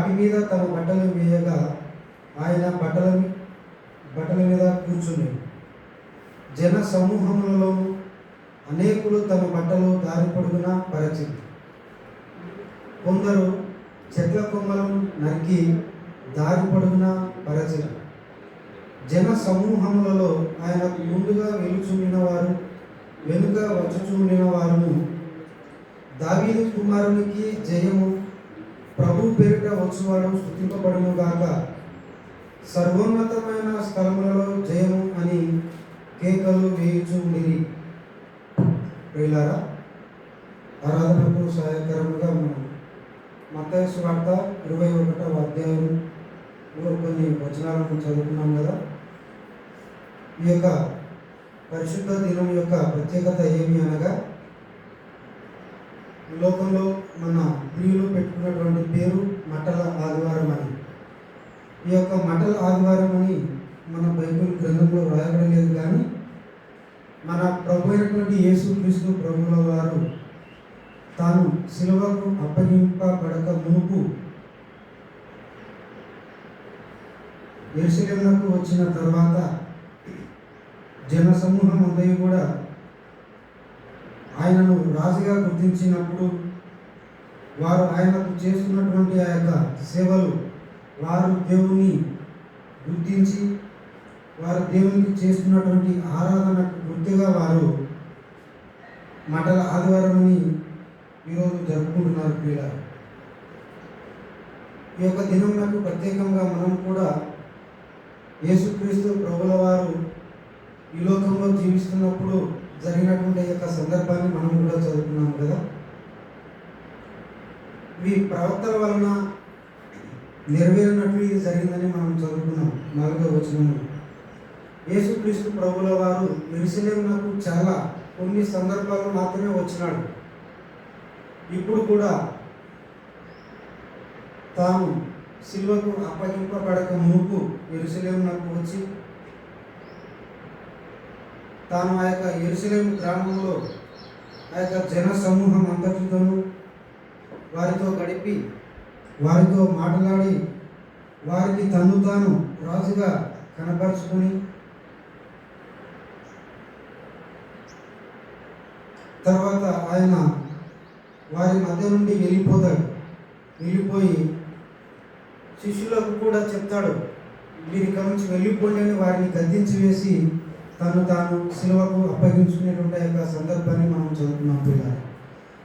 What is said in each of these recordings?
వాటి మీద తమ బట్టలు వేయగా ఆయన బట్టల మీద కూర్చుని జన సమూహములలో అనేకులు తమ బట్టలు దారి పొడుగునా పరచింది. కొందరు చెట్ల కొమ్మలను నరికి దారి పొడుగునా పరచిరి. జన సమూహములలో ఆయనకు ముందుగా వెలుచుండిన వారు వెనుక వచ్చుచుండిన వారును, దావీదు కుమారునికి జయము, ప్రభు పేరిట వచ్చువాడు స్తుతింపబడును గాక, సర్వోన్నతమైన స్థలములలో జయము అని కేకలు వేయుచుండిరి. ప్రియులారా, ఆరాధనకు సహాయకరముగా మనం మత్తయి సువార్త 21వ అధ్యాయంలో కొన్ని వచనాలను చదువుకున్నాం కదా. ఈ యొక్క పరిశుద్ధ దినం యొక్క ప్రత్యేకత ఏమి అనగా, లోకంలో మన ప్రియులు పెట్టుకున్నటువంటి పేరు మట్టల ఆదివారం అని. ఈ యొక్క మట్టల ఆదివారం అని మన బైబిల్ గ్రంథంలో రాయబడలేదు, కానీ మన ప్రభు అయినటువంటి యేసుక్రీస్తు ప్రభువుల వారు తాను సిలువకు అప్పగింపబడక మునుపు యెరూషలేమునకు వచ్చిన తర్వాత జన సమూహం అందరూ కూడా ఆయనను రాజుగా గుర్తించినప్పుడు వారు ఆయనకు చేస్తున్నటువంటి ఆ యొక్క సేవలు వారు దేవుని గుర్తించి వారు దేవునికి చేస్తున్నటువంటి ఆరాధనకు గుర్తుగా వారు మట్టల ఆదివారంని ఈరోజు జరుపుకుంటున్నారు. ప్రియుల, ఈ యొక్క దినం నాకు ప్రత్యేకంగా మనం కూడా యేసుక్రీస్తు ప్రభుల వారు ఈ లోకంలో జీవిస్తున్నప్పుడు జరిగినటువంటి యొక్క సందర్భాన్ని మనం కూడా చదువుకున్నాం కదా. ఇవి ప్రవక్తల వలన నెరవేరినట్లు ఇది జరిగిందని మనం చదువుకున్నాం 4వ వచనంలో. యేసుక్రీస్తు ప్రభుల వారు యెరూషలేమునకు చాలా కొన్ని సందర్భాలు మాత్రమే వచ్చినాడు. ఇప్పుడు కూడా తాను సిలువకు అప్పగింపబడక మునుపు యెరూషలేమునకు వచ్చి తాను ఆ యొక్క యెరూషలేము గ్రామంలో ఆ యొక్క జన సమూహం అంతటితోనూ వారితో గడిపి వారితో మాట్లాడి వారికి తను తాను రాజుగా కనపరుచుకొని తర్వాత ఆయన వారి మధ్య నుండి వెళ్ళిపోయి శిష్యులకు కూడా చెప్తాడు, మీరు ఇక్కడి నుంచి వెళ్ళిపోండి అని వారిని గద్దించి వేసి తాను సిలువకు అప్పగించుకునేటువంటి యొక్క సందర్భాన్ని మనం చదువుకున్నాం. పిల్లలు,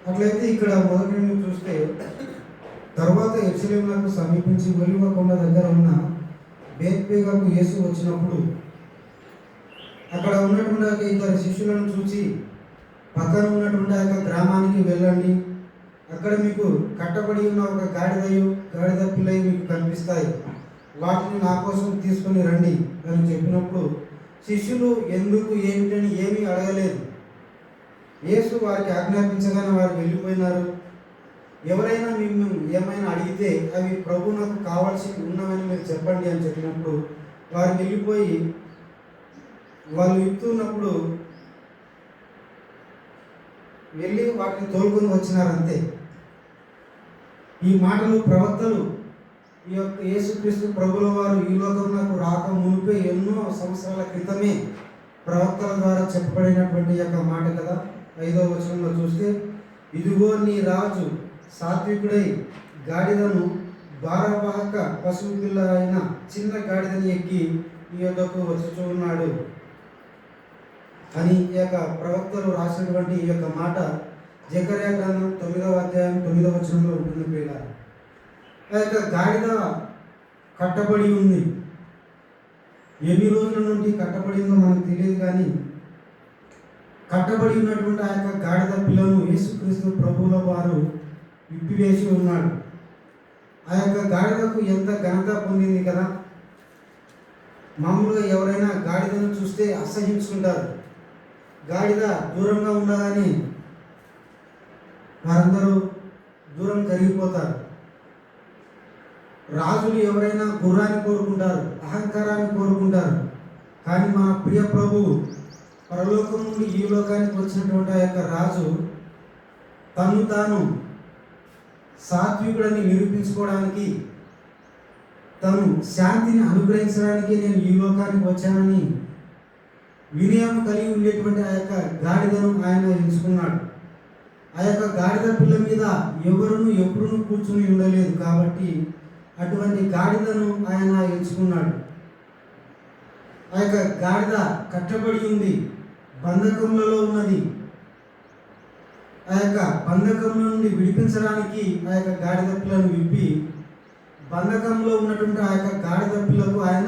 అట్లయితే ఇక్కడ మొదటి నుండి చూస్తే తర్వాత యెరూషలేమునకు సమీపించి ఒలీవ కొండ దగ్గర ఉన్న బేత్పేగకు యేసు వచ్చినప్పుడు అక్కడ ఉన్నటువంటి ఇద్దరు శిష్యులను చూసి, పక్కన ఉన్నటువంటి ఆ యొక్క గ్రామానికి వెళ్ళండి, అక్కడ మీకు కట్టబడి ఉన్న ఒక గాడిద పిల్లయి మీకు కనిపిస్తాయి, వాటిని నా కోసం తీసుకొని రండి అని చెప్పినప్పుడు శిష్యులు ఎందుకు ఏమిటని ఏమీ అడగలేదు. యేసు వారికి ఆజ్ఞాపించగానే వారు వెళ్ళిపోయినారు. ఎవరైనా మిమ్మల్ని ఏమైనా అడిగితే అవి ప్రభువునకు కావాల్సి ఉన్నవని మీరు చెప్పండి అని చెప్పినప్పుడు వారు వెళ్ళిపోయి వాళ్ళు ఇస్తున్నప్పుడు వెళ్ళి వాటిని తోలుకొని వచ్చినారంతే. ఈ మాటలు ప్రవక్తలు ఈ యొక్క యేసుక్రీస్తు ప్రభుల వారు ఈ లోకమునకు రాక మునిపే ఎన్నో సంవత్సరాల క్రితమే ప్రవక్తల ద్వారా చెప్పబడినటువంటి యొక్క మాట కదా. 5వ వచనంలో చూస్తే, ఇదిగో నీ రాజు సాత్వికుడై గాడిదను భారవాహక పశువు పిల్ల అయిన చిన్న గాడిదని ఎక్కి ఈ యొద్దకు వచ్చుచున్నాడు అని ఈ యొక్క ప్రవక్తలు రాసినటువంటి ఈ యొక్క మాట జకర్యా గ్రంథం 9వ అధ్యాయం 9వ వచనంలో ఉంటుంది. పిల్లలు, ఆ యొక్క గాడిద కట్టబడి ఉంది. ఎన్ని రోజుల నుండి కట్టబడిందో మనకు తెలియదు, కానీ కట్టబడి ఉన్నటువంటి ఆ యొక్క గాడిద పిల్లను యేసుక్రీస్తు ప్రభువుల వారు విప్పివేసి ఉన్నాడు. ఆ యొక్క గాడిదకు ఎంత ఘనత పొందింది కదా. మామూలుగా ఎవరైనా గాడిదను చూస్తే అసహించుకుంటారు. గాడిద దూరంగా ఉండగానే వారందరూ దూరం జరిగిపోతారు. రాజులు ఎవరైనా గుర్రాన్ని కోరుకుంటారు, అహంకారాన్ని కోరుకుంటారు. కానీ మన ప్రియ ప్రభువు పరలోకం నుండి ఈ లోకానికి వచ్చినటువంటి ఆ యొక్క రాజు తను తాను సాత్వికుడని నిరూపించుకోవడానికి తను శాంతిని అనుగ్రహించడానికి నేను ఈ లోకానికి వచ్చానని వినయం కలిగి ఉండేటువంటి ఆ యొక్క గాడిదను ఆయన ఎంచుకున్నాడు. ఆ యొక్క గాడిద పిల్ల మీద ఎవరును ఎప్పుడును కూర్చుని ఉండలేదు కాబట్టి అటువంటి గాడిదను ఆయన ఎంచుకున్నాడు. ఆ యొక్క గాడిద కట్టబడి ఉంది, బంధకములలో ఉన్నది. ఆ యొక్క బంధకంలో నుండి విడిపించడానికి ఆ యొక్క గాడిద పిల్లను విప్పి బంధకంలో ఉన్నటువంటి ఆ యొక్క గాడిద పిల్లకు ఆయన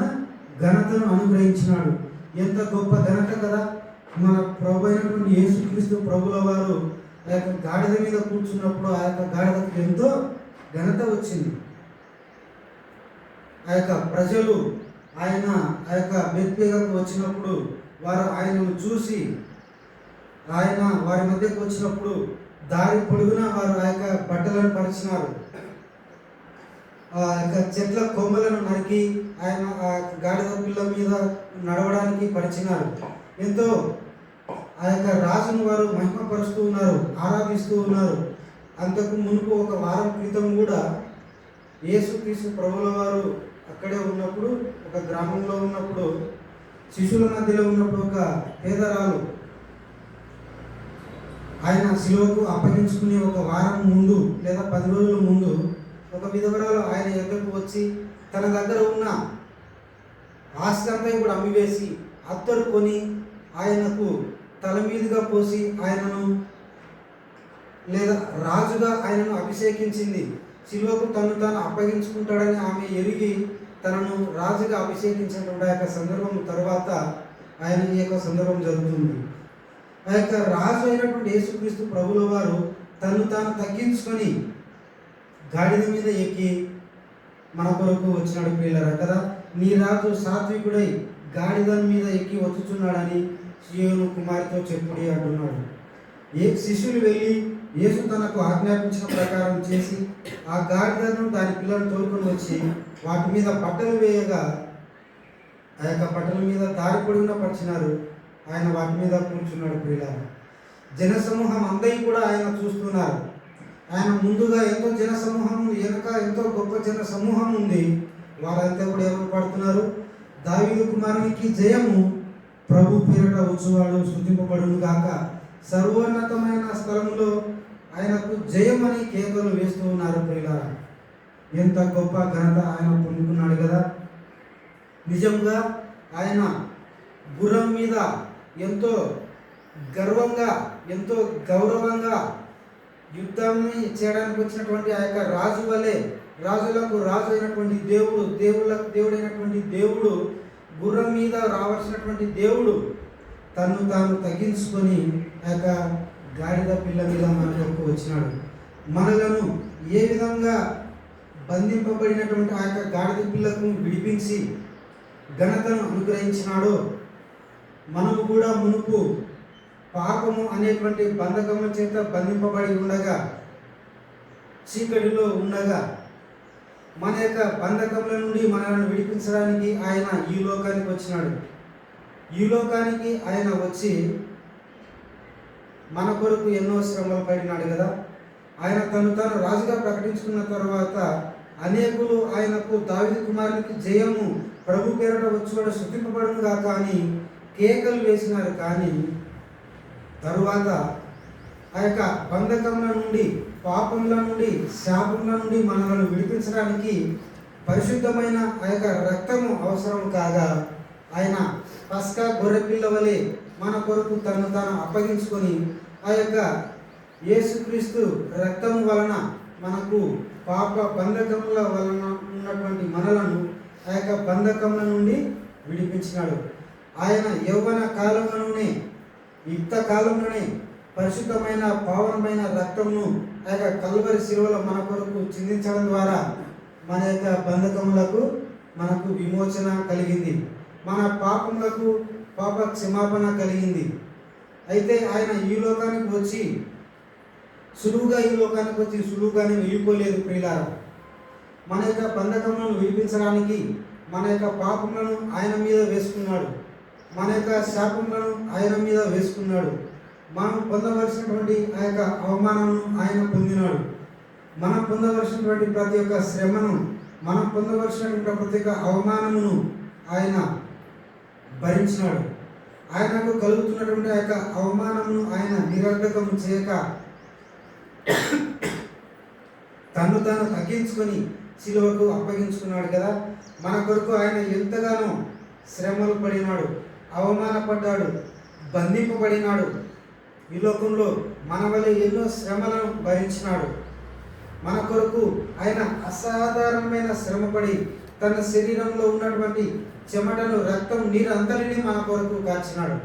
ఘనతను అనుగ్రహించినాడు. ఎంత గొప్ప ఘనత కదా! మన ప్రభు అయినటువంటి యేసుక్రీస్తు ప్రభుల వారు ఆ యొక్క గాడిద మీద కూర్చున్నప్పుడు ఆ యొక్క గాడిదకు ఎంతో ఘనత వచ్చింది. ఆ యొక్క ప్రజలు ఆయన ఆ యొక్క మెత్తిగకు వచ్చినప్పుడు వారు ఆయనను చూసి ఆయన వారి మధ్యకు వచ్చినప్పుడు దారి పొడుగునా వారు ఆ యొక్క బట్టలను పరిచినారు. ఆ యొక్క చెట్ల కొమ్మలను నరికి ఆయన ఆ గాడిద పిల్ల మీద నడవడానికి పరిచినారు. ఎంతో ఆ యొక్క రాజును వారు మహిమపరుస్తూ ఉన్నారు, ఆరాధిస్తూ ఉన్నారు. అంతకు మునుపు ఒక వారం క్రితం కూడా యేసుక్రీస్తు ప్రభుల వారు అక్కడే ఉన్నప్పుడు, ఒక గ్రామంలో ఉన్నప్పుడు, శిశువుల మధ్యలో ఉన్నప్పుడు ఒక పేదరాలు ఆయన శిలువకు అప్పగించుకునే ఒక వారం ముందు లేదా 10 రోజుల ముందు ఒక విధవరాలు ఆయన ఎద్దకు వచ్చి తన దగ్గర ఉన్న ఆస్తి అంతా కూడా అమ్మివేసి అత్తరు కొని ఆయనకు తల మీదుగా పోసి ఆయనను లేదా రాజుగా ఆయనను అభిషేకించింది. శిలువకు తను తాను అప్పగించుకుంటాడని ఆమె ఎరిగి తనను రాజుగా అభిషేకించినటువంటి ఆ యొక్క సందర్భం తర్వాత ఆయన ఈ యొక్క సందర్భం జరుగుతుంది. ఆ యొక్క రాజు అయినటువంటి యేసుక్రీస్తు ప్రభుల వారు తను తాను తగ్గించుకొని గాడిద మీద ఎక్కి మన కొరకు వచ్చినాడు. ప్రియులారా కదా, నీ రాజు సాత్వికుడై గాడిద మీద ఎక్కి వచ్చుచున్నాడని సీయోను కుమార్తెతో చెప్పుడి అంటున్నాడు. శిష్యులు వెళ్ళి యేసు తనకు ఆజ్ఞాపించిన ప్రకారం చేసి ఆ గాడిదను దాని పిల్లలను తోలుకొని వచ్చి వాటి మీద బట్టలు వేయగా ఆ యొక్క బట్టల మీద దారి పొడుగునా పరిచినారు. ఆయన వాటి మీద కూర్చున్నాడు. ప్రియులారా, జనసమూహం అందరి కూడా ఆయన చూస్తున్నారు. ఆయన ముందుగా ఎంతో జన సమూహం ఉంది, వెనక ఎంతో గొప్ప జన సమూహం ఉంది. వారంతా కూడా ఎవరు పడుతున్నారు? దావీదు కుమారునికి జయము, ప్రభు పేరిట వచ్చువాడు స్తుతింపబడును గాక, సర్వోన్నతమైన స్థలంలో ఆయనకు జయం అని కేకలు వేస్తూ ఉన్నారు. ప్రియులారా, ఎంత గొప్ప ఘనత ఆయన పొందుకున్నాడు కదా! నిజంగా ఆయన గుర్రం మీద ఎంతో గర్వంగా, ఎంతో గౌరవంగా యుద్ధాన్ని చేయడానికి వచ్చినటువంటి ఆ యొక్క రాజు వలె, రాజులకు రాజు అయినటువంటి దేవుడు, దేవుళ్ళకు దేవుడైనటువంటి దేవుడు, గుర్రం మీద రావాల్సినటువంటి దేవుడు తను తాను తగ్గించుకొని ఆ యొక్క గాడిద పిల్ల మీద మన కొరకు వచ్చినాడు. మనలను ఏ విధంగా బంధింపబడినటువంటి ఆ యొక్క గాడిద పిల్లకు విడిపించి ఘనతను అనుగ్రహించినాడో మనము కూడా మునుపు పాపము అనేటువంటి బంధకముల చేత బంధింపబడి ఉండగా, చీకటిలో ఉండగా, మన యొక్క బంధకముల నుండి మనల్ని విడిపించడానికి ఆయన ఈ లోకానికి వచ్చినాడు. ఈ లోకానికి ఆయన వచ్చి మన కొరకు ఎన్నో శ్రమలు పడినాడు కదా! ఆయన తను తాను రాజుగా ప్రకటించుకున్న తర్వాత అనేకులు ఆయనకు దావీదు కుమారునికి జయము, ప్రభు పేరట వచ్చువాడు స్తుతింపబడును గాక అని కేకలు వేసినారు. కానీ తరువాత ఆ యొక్క బంధకముల నుండి, పాపముల నుండి, శాపముల నుండి మనలను విడిపించడానికి పరిశుద్ధమైన ఆ యొక్క రక్తము అవసరం కాగా ఆయన పస్కా గొర్రెపిల్ల వలె మన కొరకు తను తాను అప్పగించుకొని ఆ యొక్క యేసుక్రీస్తు రక్తము వలన మనకు పాప బంధకముల వలన ఉన్నటువంటి మనలను ఆ యొక్క బంధకముల నుండి విడిపించినాడు. ఆయన యౌవన కాలంలోనే, యుక్త కాలంలోనే పరిశుద్ధమైన పావనమైన రక్తమును ఆ యొక్క కల్వరి శిలువలో మన కొరకు చిందించడం ద్వారా మన యొక్క బంధకములకు మనకు విమోచన కలిగింది, మన పాపములకు పాప క్షమాపణ కలిగింది. అయితే ఆయన ఈ లోకానికి వచ్చి సులువుగానే వెళ్ళిపోలేదు. ప్రియులారా, మన యొక్క బంధకములను విడిపించడానికి మన యొక్క పాపములను ఆయన మీద వేసుకున్నాడు, మన యొక్క శాపములను ఆయన మీద వేసుకున్నాడు. మనం పొందవలసినటువంటి ఆ యొక్క అవమానాలను ఆయన పొందినాడు. మనం పొందవలసినటువంటి ప్రతి ఒక్క శ్రమను మనం పొందవలసినటువంటి ప్రత్యేక అవమానమును ఆయన భరించినాడు. ఆయనకు కలుగుతున్నటువంటి ఆ యొక్క అవమానమును ఆయన నిరర్ధకము చేయక తను తాను తగ్గించుకొని సిలువకు అప్పగించుకున్నాడు కదా. మన కొరకు ఆయన ఎంతగానో శ్రమలు పడినాడు, అవమానపడ్డాడు, బంధింపబడినాడు. ఈ లోకంలో మన వలె ఎన్నో శ్రమలను భరించినాడు. మన కొరకు ఆయన అసాధారణమైన శ్రమపడి తన శరీరంలో ఉన్నటువంటి చెమటను, రక్తం, నీరు అంతటినీ మన కొరకు కాచినాడు.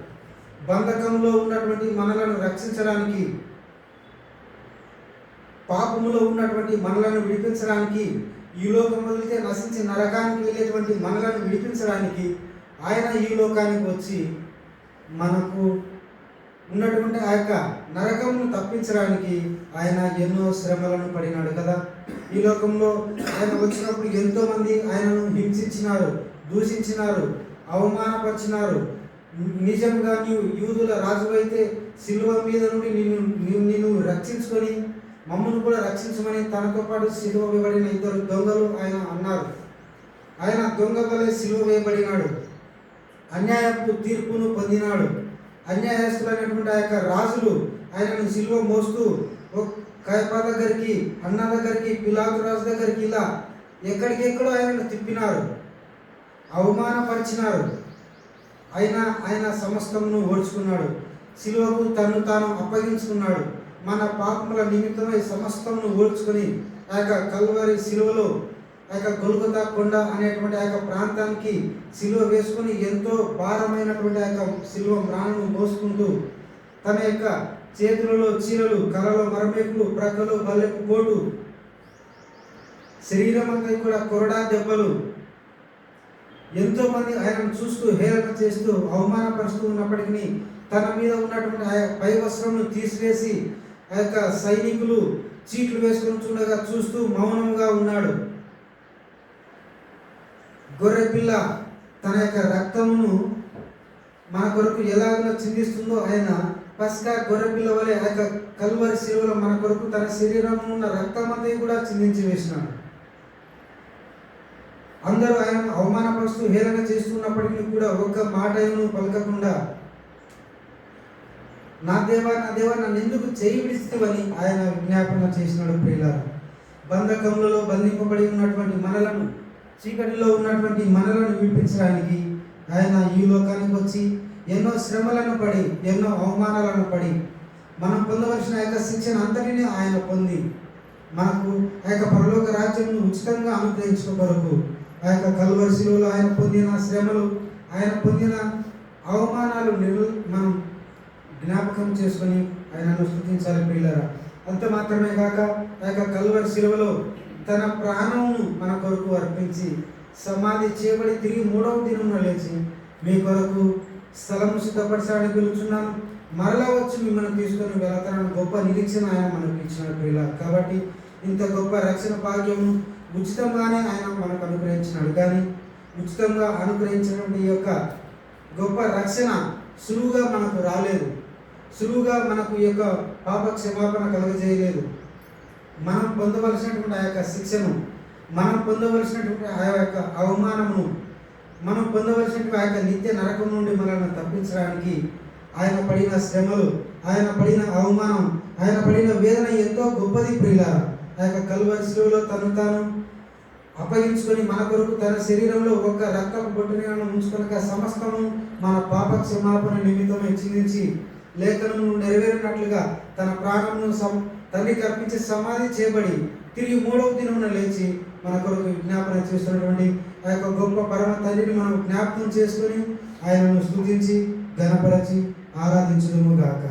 బంధకంలో ఉన్నటువంటి మనలను రక్షించడానికి, పాపములో ఉన్నటువంటి మనలను విడిపించడానికి, ఈ లోకం వదిలితే నశించి నరకానికి వెళ్ళేటువంటి మనలను విడిపించడానికి ఆయన ఈ లోకానికి వచ్చి మనకు ఉన్నటువంటి ఆ యొక్క నరకమును తప్పించడానికి ఆయన ఎన్నో శ్రమలను పడినాడు కదా. ఈ లోకంలో ఆయన వచ్చినప్పుడు ఎంతోమంది ఆయనను హింసించినారు, దూషించినారు, అవమానపరిచినారు. నిజంగా నీవు యూదుల రాజు అయితే సిలువ మీద నుండి నిన్ను రక్షించుకొని మమ్మల్ని కూడా రక్షించమని తనతో పాటు సిలువ వేయబడిన ఇద్దరు దొంగలు ఆయన అన్నారు. ఆయన దొంగ వలె సిలువ వేయబడినాడు, అన్యాయపు తీర్పును పొందినాడు. అన్యాయస్తులైనటువంటి ఆ యొక్క రాజులు ఆయనను సిలువ మోస్తూ కయపా దగ్గరికి, అన్న దగ్గరికి, పిలాతు రాజు దగ్గరికి ఇలా ఎక్కడికెక్కడో ఆయనను తిప్పినారు, అవమానపరిచినారు. ఆయన సమస్తమును ఓడ్చుకున్నాడు. సిలువకు తను తాను అప్పగించుకున్నాడు. మన పాపముల నిమిత్తమై సమస్తమును ఓడ్చుకొని ఆ యొక్క కల్వరి సిలువలో ఆ యొక్క గొల్గొతా కొండ అనేటువంటి ఆ యొక్క ప్రాంతానికి సిలువ వేసుకొని ఎంతో భారమైనటువంటి ఆ యొక్క సిలువ మ్రాణను మోసుకుంటూ తన యొక్క చేతులలో చీరలు, కలలో మరమేకులు, ప్రక్కలో బల్లెపు పోటు, శరీరం అంతా కూడా కొరడా దెబ్బలు, ఎంతోమంది ఆయనను చూస్తూ హేళన చేస్తూ అవమానపరుస్తూ ఉన్నప్పటికీ తన మీద ఉన్నటువంటి ఆ పై వస్త్రంను తీసివేసి ఆ యొక్క సైనికులు చీట్లు వేసుకొని చూడగా చూస్తూ మౌనంగా ఉన్నాడు. గొర్రెపిల్ల తన యొక్క రక్తమును మన కొరకు ఎలాగో చిందిస్తుందో ఆయన పస్కా గొర్రెపిల్ల వలె ఆ యొక్క కల్వరి శిలువలో మన కొరకు తన శరీరంలో ఉన్న రక్తమంతా కూడా చిందించి వేసినాడు. అందరూ ఆయన అవమానపరుస్తూ హేళన చేస్తున్నప్పటికీ కూడా ఒక్క మాటను పలకకుండా నా దేవా నన్ను ఎందుకు చేయి విడిస్తేవని ఆయన విజ్ఞాపన చేసినాడు. ప్రియులారా, బంధకములలో బంధింపబడి ఉన్నటువంటి మనలను, చీకటిలో ఉన్నటువంటి మనలను విడిపించడానికి ఆయన ఈ లోకానికి వచ్చి ఎన్నో శ్రమలను పడి, ఎన్నో అవమానాలను పడి మనం పొందవలసిన యొక్క శిక్షణ అంతటినీ ఆయన పొంది మనకు ఆ యొక్క పరలోక రాజ్యంను ఉచితంగా అనుగ్రహించిన కొరకు ఆ యొక్క కల్వరి శిలువలో ఆయన పొందిన శ్రమలు, ఆయన పొందిన అవమానాలు మనం జ్ఞాపకం చేసుకొని ఆయనను స్తుతించాలి. ప్రియులారా, అంత మాత్రమే కాక ఆ యొక్క కల్వరి శిలువలో తన ప్రాణమును మన కొరకు అర్పించి సమాధి చేయబడి తిరిగి 3వ దినమున లేచి మీ కొరకు స్థలము సిద్ధపరచడానికి పిలుచున్నాను, మరలా వచ్చి మిమ్మల్ని తీసుకొని వెళతానని గొప్ప నిరీక్షణ ఆయన మనకు ఇచ్చినాడు. ప్రియులారా, కాబట్టి ఇంత గొప్ప రక్షణ భాగ్యము ఉచితంగానే ఆయన మనకు అనుగ్రహించినాడు. కానీ ఉచితంగా అనుగ్రహించినటువంటి ఈ యొక్క గొప్ప రక్షణ సులువుగా మనకు రాలేదు, సులువుగా మనకు ఈ యొక్క పాప క్షమాపణ కలుగజేయలేదు. మనం పొందవలసినటువంటి ఆ యొక్క శిక్షను, మనం పొందవలసినటువంటి ఆ యొక్క అవమానమును, మనం పొందవలసినటువంటి ఆ యొక్క నిత్య నరకం నుండి మనల్ని తప్పించడానికి ఆయన పడిన శ్రమలు, ఆయన పడిన అవమానం, ఆయన పడిన వేదన ఎంతో గొప్పది. ప్రియులారా, ఆ యొక్క కల్వరి శిలువలో తను తాను అప్పగించుకొని మన కొరకు తన శరీరంలో ఒక రక్తపు బొట్టును ఉంచుకొనక సమస్తము మన పాప క్షమాపణ నిమిత్తమై చిందించి లేఖనము నెరవేరినట్లుగా తన ప్రాణమును తండ్రికి అర్పించి సమాధి చేయబడి తిరిగి 3వ దినమున లేచి మన కొరకు విజ్ఞాపన చేస్తున్నటువంటి ఆ యొక్క గొప్ప పరమ తండ్రిని మనం జ్ఞాపకం చేసుకొని ఆయనను స్తుతించి ఘనపరచి ఆరాధించుదుము గాక.